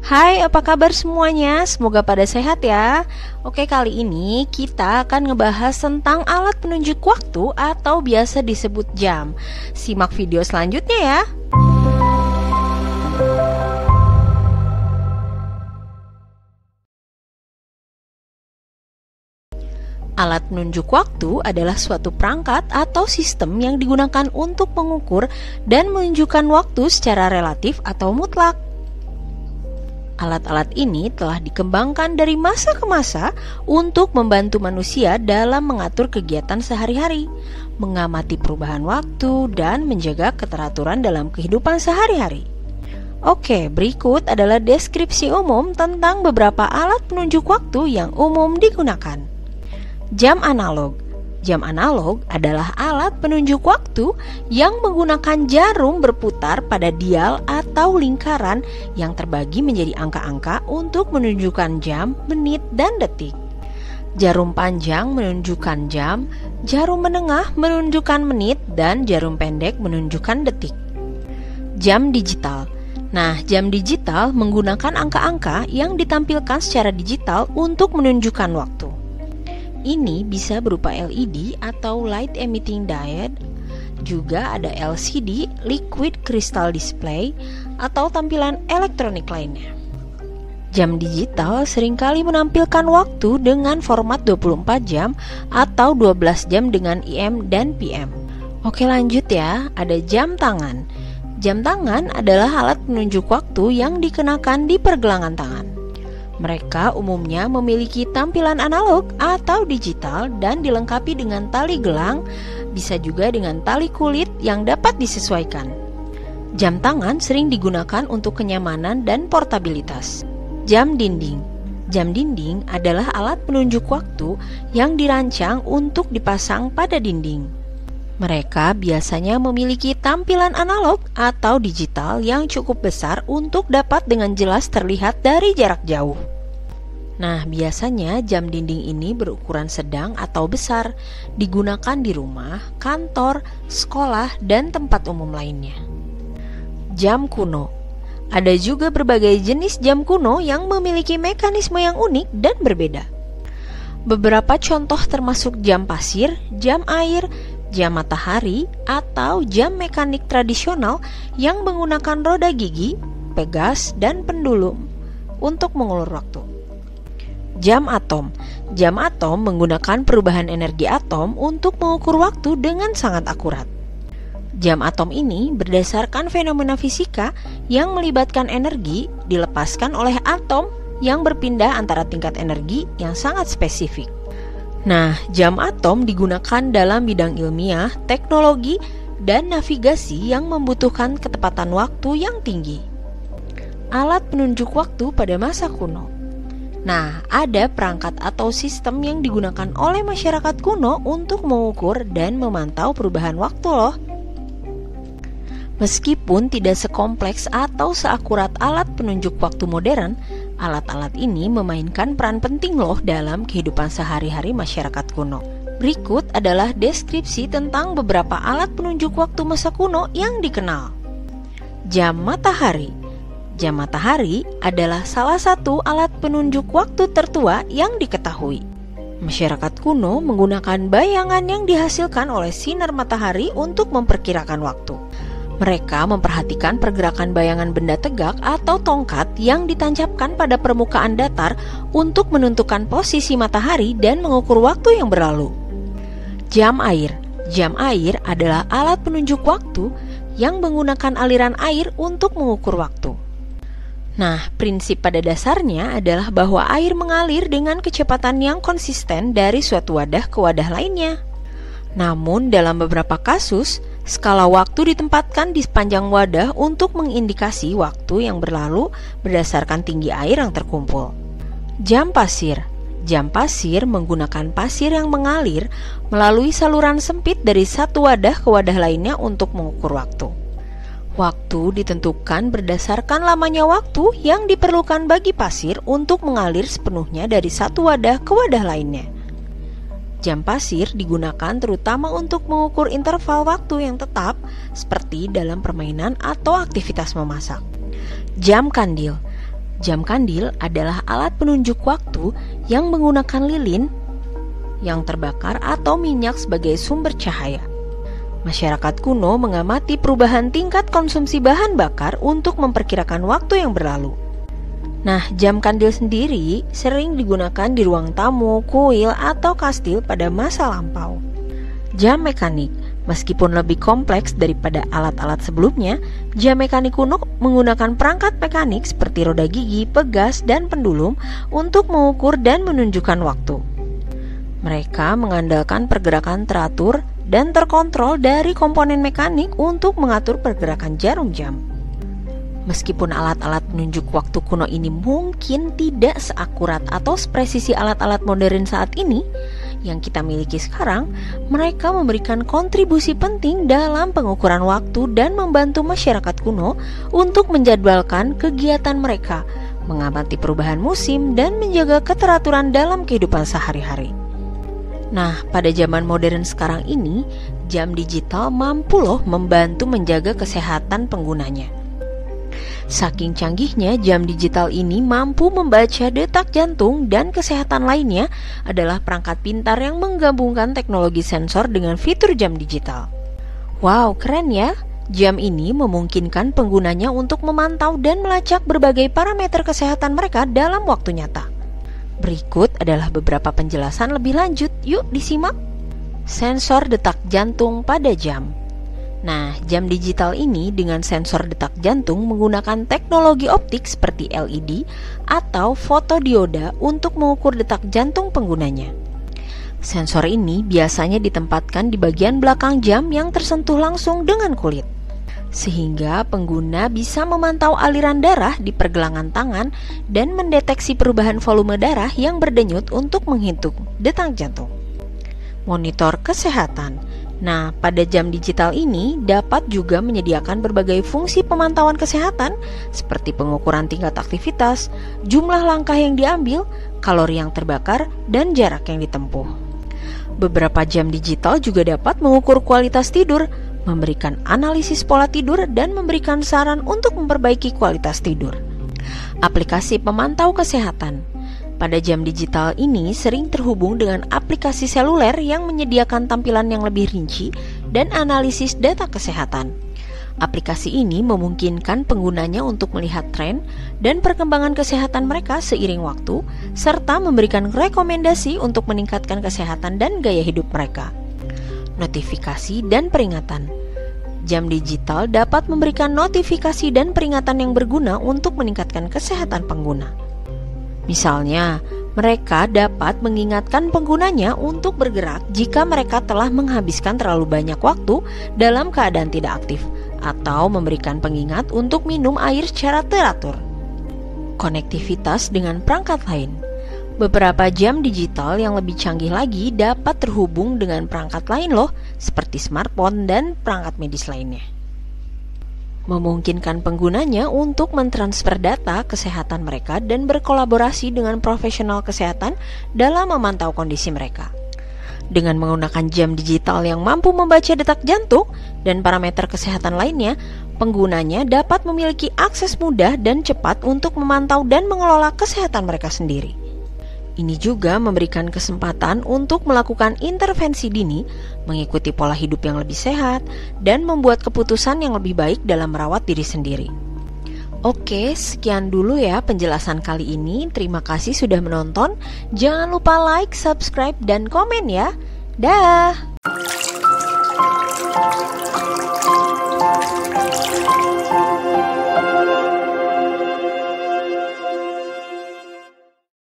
Hai, apa kabar semuanya? Semoga pada sehat ya. Oke, kali ini kita akan ngebahas tentang alat penunjuk waktu atau biasa disebut jam. Simak video selanjutnya ya. Alat penunjuk waktu adalah suatu perangkat atau sistem yang digunakan untuk mengukur dan menunjukkan waktu secara relatif atau mutlak. Alat-alat ini telah dikembangkan dari masa ke masa untuk membantu manusia dalam mengatur kegiatan sehari-hari, mengamati perubahan waktu, dan menjaga keteraturan dalam kehidupan sehari-hari. Oke, berikut adalah deskripsi umum tentang beberapa alat penunjuk waktu yang umum digunakan. Jam analog. Jam analog adalah alat penunjuk waktu yang menggunakan jarum berputar pada dial atau lingkaran yang terbagi menjadi angka-angka untuk menunjukkan jam, menit, dan detik. Jarum panjang menunjukkan jam, jarum menengah menunjukkan menit, dan jarum pendek menunjukkan detik. Jam digital. Nah, jam digital menggunakan angka-angka yang ditampilkan secara digital untuk menunjukkan waktu. Ini bisa berupa LED atau Light Emitting Diode, juga ada LCD, Liquid Crystal Display, atau tampilan elektronik lainnya. Jam digital seringkali menampilkan waktu dengan format 24 jam atau 12 jam dengan AM dan PM. Oke, lanjut ya, ada jam tangan. Jam tangan adalah alat penunjuk waktu yang dikenakan di pergelangan tangan. Mereka umumnya memiliki tampilan analog atau digital dan dilengkapi dengan tali gelang, bisa juga dengan tali kulit yang dapat disesuaikan. Jam tangan sering digunakan untuk kenyamanan dan portabilitas. Jam dinding. Jam dinding adalah alat penunjuk waktu yang dirancang untuk dipasang pada dinding. Mereka biasanya memiliki tampilan analog atau digital yang cukup besar untuk dapat dengan jelas terlihat dari jarak jauh. Nah, biasanya jam dinding ini berukuran sedang atau besar, digunakan di rumah, kantor, sekolah, dan tempat umum lainnya. Jam kuno. Ada juga berbagai jenis jam kuno yang memiliki mekanisme yang unik dan berbeda. Beberapa contoh termasuk jam pasir, jam air, jam matahari, atau jam mekanik tradisional yang menggunakan roda gigi, pegas, dan pendulum untuk mengulur waktu. Jam atom. Jam atom menggunakan perubahan energi atom untuk mengukur waktu dengan sangat akurat. Jam atom ini berdasarkan fenomena fisika yang melibatkan energi dilepaskan oleh atom yang berpindah antara tingkat energi yang sangat spesifik. Nah, jam atom digunakan dalam bidang ilmiah, teknologi, dan navigasi yang membutuhkan ketepatan waktu yang tinggi. Alat penunjuk waktu pada masa kuno. Nah, ada perangkat atau sistem yang digunakan oleh masyarakat kuno untuk mengukur dan memantau perubahan waktu loh. Meskipun tidak sekompleks atau seakurat alat penunjuk waktu modern, alat-alat ini memainkan peran penting loh dalam kehidupan sehari-hari masyarakat kuno. Berikut adalah deskripsi tentang beberapa alat penunjuk waktu masa kuno yang dikenal. Jam matahari. Jam matahari adalah salah satu alat penunjuk waktu tertua yang diketahui. Masyarakat kuno menggunakan bayangan yang dihasilkan oleh sinar matahari untuk memperkirakan waktu. Mereka memperhatikan pergerakan bayangan benda tegak atau tongkat yang ditancapkan pada permukaan datar untuk menentukan posisi matahari dan mengukur waktu yang berlalu. Jam air. Jam air adalah alat penunjuk waktu yang menggunakan aliran air untuk mengukur waktu. Nah, prinsip pada dasarnya adalah bahwa air mengalir dengan kecepatan yang konsisten dari suatu wadah ke wadah lainnya. Namun, dalam beberapa kasus, skala waktu ditempatkan di sepanjang wadah untuk mengindikasi waktu yang berlalu berdasarkan tinggi air yang terkumpul. Jam pasir. Jam pasir menggunakan pasir yang mengalir melalui saluran sempit dari satu wadah ke wadah lainnya untuk mengukur waktu. Waktu ditentukan berdasarkan lamanya waktu yang diperlukan bagi pasir untuk mengalir sepenuhnya dari satu wadah ke wadah lainnya. Jam pasir digunakan terutama untuk mengukur interval waktu yang tetap, seperti dalam permainan atau aktivitas memasak. Jam kandil. Jam kandil adalah alat penunjuk waktu yang menggunakan lilin yang terbakar atau minyak sebagai sumber cahaya. Masyarakat kuno mengamati perubahan tingkat konsumsi bahan bakar untuk memperkirakan waktu yang berlalu. Nah, jam kandil sendiri sering digunakan di ruang tamu, kuil, atau kastil pada masa lampau. Jam mekanik, meskipun lebih kompleks daripada alat-alat sebelumnya, jam mekanik kuno menggunakan perangkat mekanik seperti roda gigi, pegas, dan pendulum untuk mengukur dan menunjukkan waktu. Mereka mengandalkan pergerakan teratur dan terkontrol dari komponen mekanik untuk mengatur pergerakan jarum jam. Meskipun alat-alat penunjuk waktu kuno ini mungkin tidak seakurat atau sepresisi alat-alat modern saat ini yang kita miliki sekarang, mereka memberikan kontribusi penting dalam pengukuran waktu dan membantu masyarakat kuno untuk menjadwalkan kegiatan mereka, mengamati perubahan musim, dan menjaga keteraturan dalam kehidupan sehari-hari. Nah, pada zaman modern sekarang ini, jam digital mampu loh membantu menjaga kesehatan penggunanya. Saking canggihnya, jam digital ini mampu membaca detak jantung dan kesehatan lainnya adalah perangkat pintar yang menggabungkan teknologi sensor dengan fitur jam digital. Wow, keren ya! Jam ini memungkinkan penggunanya untuk memantau dan melacak berbagai parameter kesehatan mereka dalam waktu nyata. Berikut adalah beberapa penjelasan lebih lanjut, yuk disimak. Sensor detak jantung pada jam. Nah, jam digital ini dengan sensor detak jantung menggunakan teknologi optik seperti LED atau fotodioda untuk mengukur detak jantung penggunanya. Sensor ini biasanya ditempatkan di bagian belakang jam yang tersentuh langsung dengan kulit, sehingga pengguna bisa memantau aliran darah di pergelangan tangan dan mendeteksi perubahan volume darah yang berdenyut untuk menghitung detak jantung. Monitor kesehatan. Nah, pada jam digital ini dapat juga menyediakan berbagai fungsi pemantauan kesehatan seperti pengukuran tingkat aktivitas, jumlah langkah yang diambil, kalori yang terbakar, dan jarak yang ditempuh. Beberapa jam digital juga dapat mengukur kualitas tidur, memberikan analisis pola tidur, dan memberikan saran untuk memperbaiki kualitas tidur. Aplikasi pemantau kesehatan. Pada jam digital ini sering terhubung dengan aplikasi seluler yang menyediakan tampilan yang lebih rinci dan analisis data kesehatan. Aplikasi ini memungkinkan penggunanya untuk melihat tren dan perkembangan kesehatan mereka seiring waktu, serta memberikan rekomendasi untuk meningkatkan kesehatan dan gaya hidup mereka. Notifikasi dan peringatan. Jam digital dapat memberikan notifikasi dan peringatan yang berguna untuk meningkatkan kesehatan pengguna. Misalnya, mereka dapat mengingatkan penggunanya untuk bergerak jika mereka telah menghabiskan terlalu banyak waktu dalam keadaan tidak aktif, atau memberikan pengingat untuk minum air secara teratur. Konektivitas dengan perangkat lain. Beberapa jam digital yang lebih canggih lagi dapat terhubung dengan perangkat lain loh, seperti smartphone dan perangkat medis lainnya. Memungkinkan penggunanya untuk mentransfer data kesehatan mereka dan berkolaborasi dengan profesional kesehatan dalam memantau kondisi mereka. Dengan menggunakan jam digital yang mampu membaca detak jantung dan parameter kesehatan lainnya, penggunanya dapat memiliki akses mudah dan cepat untuk memantau dan mengelola kesehatan mereka sendiri. Ini juga memberikan kesempatan untuk melakukan intervensi dini, mengikuti pola hidup yang lebih sehat, dan membuat keputusan yang lebih baik dalam merawat diri sendiri. Oke, sekian dulu ya penjelasan kali ini. Terima kasih sudah menonton. Jangan lupa like, subscribe, dan komen ya. Dah!